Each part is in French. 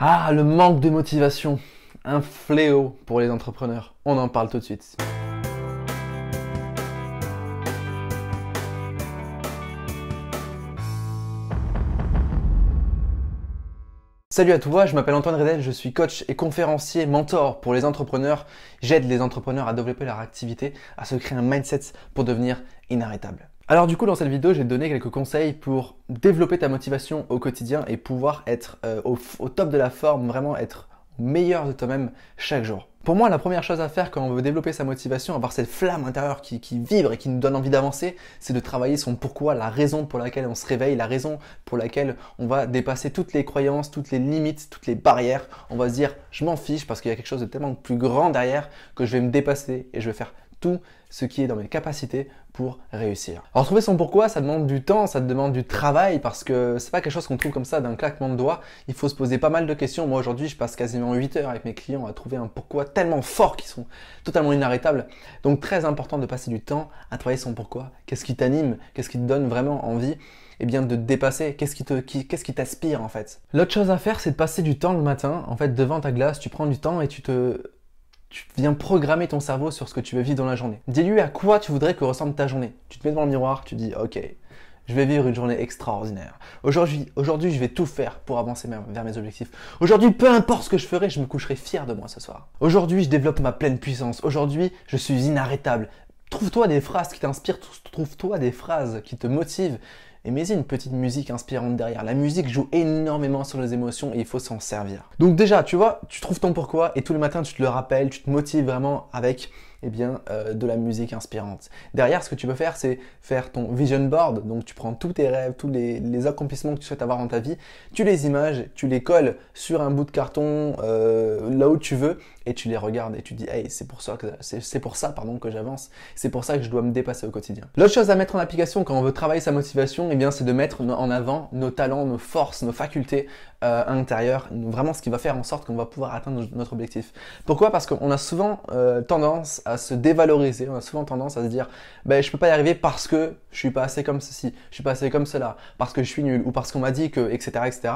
Ah, le manque de motivation, un fléau pour les entrepreneurs. On en parle tout de suite. Salut à toi, je m'appelle Antoine Redel, je suis coach et conférencier, mentor pour les entrepreneurs. J'aide les entrepreneurs à développer leur activité, à se créer un mindset pour devenir inarrêtable. Alors du coup, dans cette vidéo, je vais te donner quelques conseils pour développer ta motivation au quotidien et pouvoir être au top de la forme, vraiment être au meilleur de toi-même chaque jour. Pour moi, la première chose à faire quand on veut développer sa motivation, avoir cette flamme intérieure qui vibre et qui nous donne envie d'avancer, c'est de travailler son pourquoi, la raison pour laquelle on se réveille, la raison pour laquelle on va dépasser toutes les croyances, toutes les limites, toutes les barrières. On va se dire, je m'en fiche parce qu'il y a quelque chose de tellement plus grand derrière que je vais me dépasser et je vais faire tout ce qui est dans mes capacités pour réussir. Alors trouver son pourquoi, ça demande du temps, ça demande du travail parce que c'est pas quelque chose qu'on trouve comme ça d'un claquement de doigts. Il faut se poser pas mal de questions. Moi aujourd'hui, je passe quasiment 8 heures avec mes clients à trouver un pourquoi tellement fort qu'ils sont totalement inarrêtables. Donc très important de passer du temps à travailler son pourquoi. Qu'est-ce qui t'anime? Qu'est-ce qui te donne vraiment envie de te dépasser? Qu'est-ce qui t'aspire en fait? L'autre chose à faire, c'est de passer du temps le matin. En fait, devant ta glace, tu prends du temps et tu viens programmer ton cerveau sur ce que tu veux vivre dans la journée. Dis-lui à quoi tu voudrais que ressemble ta journée. Tu te mets devant le miroir, tu dis ok, je vais vivre une journée extraordinaire. Aujourd'hui, je vais tout faire pour avancer vers mes objectifs. Aujourd'hui, peu importe ce que je ferai, je me coucherai fier de moi ce soir. Aujourd'hui, je développe ma pleine puissance. Aujourd'hui, je suis inarrêtable. Trouve-toi des phrases qui t'inspirent, trouve-toi des phrases qui te motivent. Et mets-y une petite musique inspirante derrière. La musique joue énormément sur les émotions et il faut s'en servir. Donc déjà, tu vois, tu trouves ton pourquoi et tous les matins, tu te le rappelles, tu te motives vraiment avec de la musique inspirante. Derrière, ce que tu peux faire, c'est faire ton vision board. Donc, tu prends tous tes rêves, tous les accomplissements que tu souhaites avoir dans ta vie, tu les images, tu les colles sur un bout de carton là où tu veux et tu les regardes et tu dis hey, c'est pour ça que j'avance, c'est pour ça que je dois me dépasser au quotidien. L'autre chose à mettre en application quand on veut travailler sa motivation, c'est de mettre en avant nos talents, nos forces, nos facultés à l'intérieur, vraiment ce qui va faire en sorte qu'on va pouvoir atteindre notre objectif. Pourquoi? Parce qu'on a souvent tendance à se dévaloriser, on a souvent tendance à se dire je peux pas y arriver parce que je suis pas assez comme ceci, je suis pas assez comme cela, parce que je suis nul ou parce qu'on m'a dit que, etc., etc.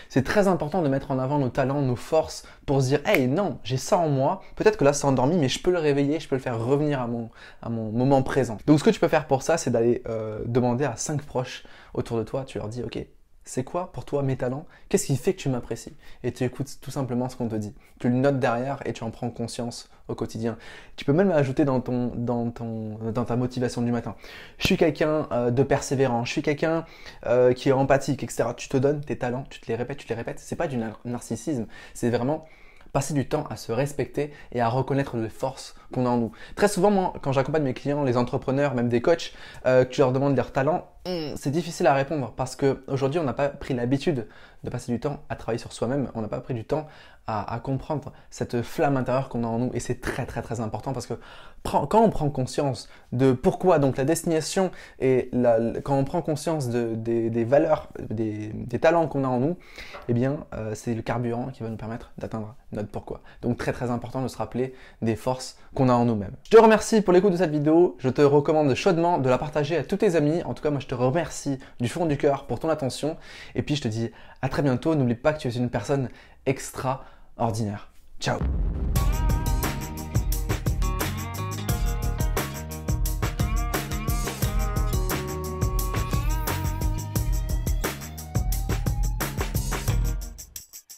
C'est très important de mettre en avant nos talents, nos forces pour se dire hey non, j'ai ça en moi, peut-être que là c'est endormi mais je peux le réveiller, je peux le faire revenir à mon moment présent. Donc ce que tu peux faire pour ça, c'est d'aller demander à 5 proches autour de toi, tu leur dis ok, c'est quoi pour toi mes talents? Qu'est-ce qui fait que tu m'apprécies? Et tu écoutes tout simplement ce qu'on te dit. Tu le notes derrière et tu en prends conscience au quotidien. Tu peux même l'ajouter dans ta motivation du matin. Je suis quelqu'un de persévérant, je suis quelqu'un qui est empathique, etc. Tu te donnes tes talents, tu te les répètes. C'est pas du narcissisme, c'est vraiment passer du temps à se respecter et à reconnaître les forces qu'on a en nous. Très souvent, moi, quand j'accompagne mes clients, les entrepreneurs, même des coachs, que je leur demande leurs talents, c'est difficile à répondre parce qu'aujourd'hui, on n'a pas pris l'habitude de passer du temps à travailler sur soi-même. On n'a pas pris du temps à comprendre cette flamme intérieure qu'on a en nous et c'est très très très important parce que quand on prend conscience de pourquoi, donc la destination et quand on prend conscience des valeurs, des talents qu'on a en nous, c'est le carburant qui va nous permettre d'atteindre notre pourquoi. Donc très très important de se rappeler des forces qu'on a en nous-mêmes. Je te remercie pour l'écoute de cette vidéo, je te recommande chaudement de la partager à tous tes amis. En tout cas, moi je te remercie du fond du cœur pour ton attention et puis je te dis à très bientôt. N'oublie pas que tu es une personne extraordinaire. Ciao.